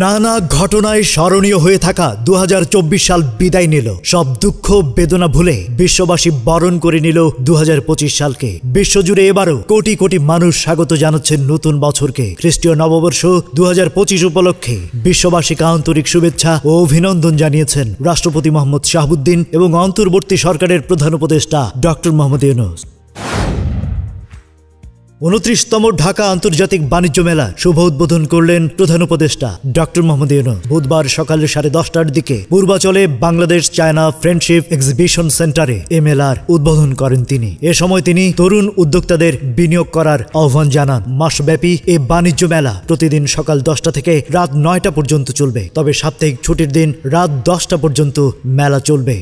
নানা ঘটনায় স্মরণীয় হয়ে থাকা 2024 সাল বিদায় নিল। সব দুঃখ বেদনা ভুলে বিশ্ববাসী বরণ করে নিল 2025 সালকে। বিশ্বজুড়ে এবারও কোটি কোটি মানুষ স্বাগত জানাচ্ছেন নতুন বছরকে। খ্রিস্টীয় নববর্ষ 2025 উপলক্ষে বিশ্ববাসীকে আন্তরিক শুভেচ্ছা ও অভিনন্দন জানিয়েছেন রাষ্ট্রপতি মোহাম্মদ শাহাবুদ্দিন এবং অন্তর্বর্তী সরকারের প্রধান উপদেষ্টা ডক্টর মোহাম্মদ ইউনূস। 29তম ঢাকা আন্তর্জাতিক বাণিজ্য মেলা শুভ উদ্বোধন করলেন প্রধান উপদেষ্টা ডক্টর মোহাম্মদ ইউনূস। বুধবার সকাল 10:30টার দিকে পূর্বাচলে বাংলাদেশ চায়না ফ্রেন্ডশিপ এক্সিবিশন সেন্টারে এ মেলার উদ্বোধন করেন তিনি। এ সময় তিনি তরুণ উদ্যোক্তাদের বিনিয়োগ করার আহ্বান জানান। মাসব্যাপী এ বাণিজ্য মেলা প্রতিদিন সকাল 10টা থেকে রাত 9টা পর্যন্ত চলবে, তবে সাপ্তাহিক ছুটির দিন রাত 10টা পর্যন্ত মেলা চলবে।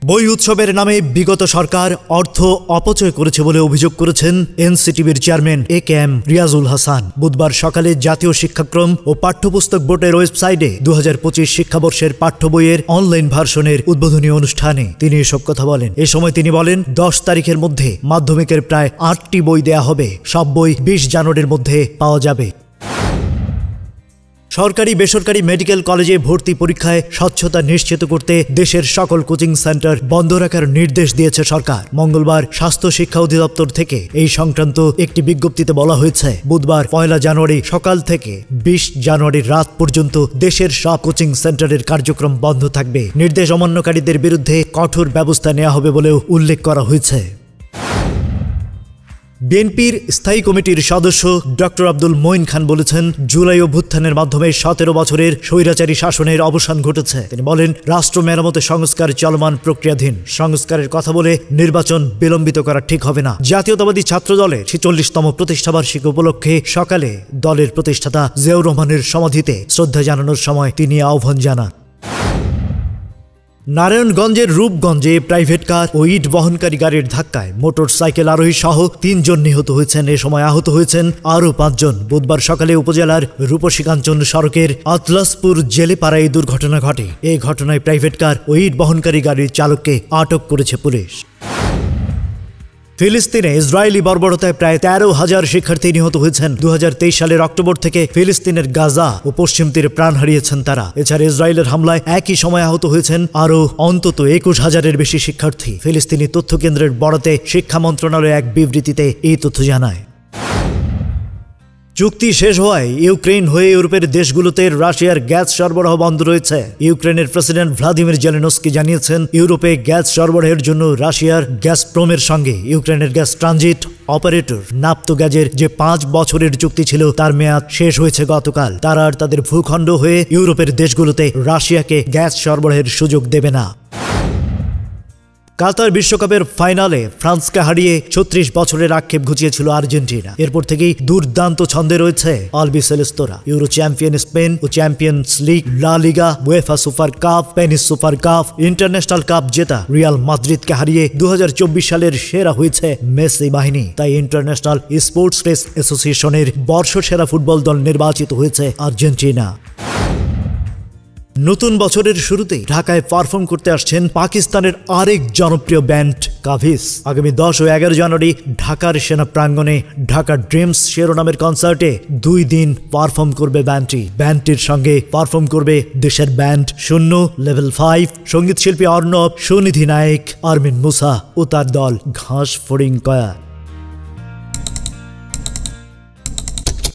বই উৎসবের নামে বিগত সরকার অর্থ অপচয় করেছে বলে অভিযোগ করেছেন এনসিটিভির চেয়ারম্যান AKM রিয়াজুল হাসান। বুধবার সকালে জাতীয় শিক্ষাক্রম ও পাঠ্যপুস্তক বোর্ডের ওয়েবসাইটে 2025 শিক্ষাবর্ষের পাঠ্য বইয়ের অনলাইন ভার্সনের উদ্বোধনী অনুষ্ঠানে তিনি এসব কথা বলেন। এ সময় তিনি বলেন, 10 তারিখের মধ্যে মাধ্যমিকের প্রায় 8টি বই দেয়া হবে। সব বই 20 জানুয়ারির মধ্যে পাওয়া যাবে। সরকারি বেসরকারি মেডিকেল কলেজে ভর্তি পরীক্ষায় স্বচ্ছতা নিশ্চিত করতে দেশের সকল কোচিং সেন্টার বন্ধ রাখার নির্দেশ দিয়েছে সরকার। মঙ্গলবার স্বাস্থ্য শিক্ষা অধিদপ্তর থেকে এই সংক্রান্ত একটি বিজ্ঞপ্তিতে বলা হয়েছে, বুধবার 1 জানুয়ারি সকাল থেকে 20 জানুয়ারির রাত পর্যন্ত দেশের সব কোচিং সেন্টারের কার্যক্রম বন্ধ থাকবে। নির্দেশ অমান্যকারীদের বিরুদ্ধে কঠোর ব্যবস্থা নেওয়া হবে বলেও উল্লেখ করা হয়েছে। বিএনপির স্থায়ী কমিটির সদস্য ডক্টর আব্দুল মঈন খান বলেছেন, জুলাই অভ্যুত্থানের মাধ্যমে 17 বছরের স্বৈরাচারী শাসনের অবসান ঘটেছে। তিনি বলেন, রাষ্ট্র মেরামতে সংস্কার চলমান প্রক্রিয়াধীন। সংস্কারের কথা বলে নির্বাচন বিলম্বিত করা ঠিক হবে না। জাতীয়তাবাদী ছাত্র দলের 46তম প্রতিষ্ঠাবার্ষিকী উপলক্ষে সকালে দলের প্রতিষ্ঠাতা জিয়াউর রহমানের সমাধিতে শ্রদ্ধা জানানোর সময় তিনি আহ্বান জানান। নারায়ণগঞ্জের রূপগঞ্জে প্রাইভেট কার ও ইট বহনকারী গাড়ির ধাক্কায় মোটর সাইকেল আরোহী সহ 3 জন নিহত হয়েছেন। এ সময় আহত হয়েছেন আরও 5 জন। বুধবার সকালে উপজেলার রূপসী কাঞ্চন সড়কের আতলাসপুর জেলেপাড়ায় এই দুর্ঘটনা ঘটে। এই ঘটনায় প্রাইভেট কার ও ইট বহনকারী গাড়ির চালককে আটক করেছে পুলিশ। ফিলিস্তিনে ইসরায়েলি বর্বরতায় প্রায় 13,000 শিক্ষার্থী নিহত হয়েছেন। 2023 সালের অক্টোবর থেকে ফিলিস্তিনের গাজা ও পশ্চিম তীরে প্রাণ হারিয়েছেন তারা। এছাড়া ইসরায়েলের হামলায় একই সময় আহত হয়েছেন আরও অন্তত 21,000-এর বেশি শিক্ষার্থী। ফিলিস্তিনি তথ্য কেন্দ্রের বরাতে শিক্ষা মন্ত্রণালয় এক বিবৃতিতে এই তথ্য জানায়। চুক্তি শেষ হওয়ায় ইউক্রেন হয়ে ইউরোপের দেশগুলোতে রাশিয়ার গ্যাস সরবরাহ বন্ধ রয়েছে। ইউক্রেনের প্রেসিডেন্ট ভ্লাদিমির জেলেনস্কি জানিয়েছেন, ইউরোপে গ্যাস সরবরাহের জন্য রাশিয়ার গ্যাসপ্রোমের সঙ্গে ইউক্রেনের গ্যাস ট্রানজিট অপারেটর নাফতোগ্যাজের যে 5 বছরের চুক্তি ছিল তার মেয়াদ শেষ হয়েছে গতকাল। তারা আর তাদের ভূখণ্ড হয়ে ইউরোপের দেশগুলোতে রাশিয়াকে গ্যাস সরবরাহের সুযোগ দেবে না। কাতার বিশ্বকাপের ফাইনালে ফ্রান্সকে হারিয়ে 36 বছরের আক্ষেপ ঘুচিয়েছিল আর্জেন্টিনা। এরপর থেকেই দুর্দান্ত ছন্দে রয়েছে আলবিসেলেস্তোরা। ইউরো চ্যাম্পিয়ন স্পেন ও champions league, La Liga, UEFA super cup, Spanish super cup, international cup জেতা রিয়াল মাদ্রিদকে হারিয়ে 2024 সালের সেরা হয়েছে মেসি বাহিনী। তাই ইন্টারন্যাশনাল স্পোর্টস প্রেস অ্যাসোসিয়েশনের বর্ষসেরা ফুটবল দল নির্বাচিত হয়েছে আর্জেন্টিনা। নতুন বছরের শুরুতেই ঢাকায় পারফর্ম করতে আসছেন পাকিস্তানের আরেক জনপ্রিয় ব্যান্ড কাভিস। আগামী 10 ও 11 জানুয়ারি ঢাকার সেনা প্রাঙ্গণে ঢাকা ড্রিমস শিরোনামের কনসার্টে 2 দিন পারফর্ম করবে ব্যান্ডটি। ব্যান্ডটির সঙ্গে পারফর্ম করবে দেশের ব্যান্ড শূন্য, লেভেল 5, সঙ্গীত শিল্পী অর্ণব, সুনিধি নায়েক, আরমিন মুসা ও তার দল ঘাস ফড়িং কয়া।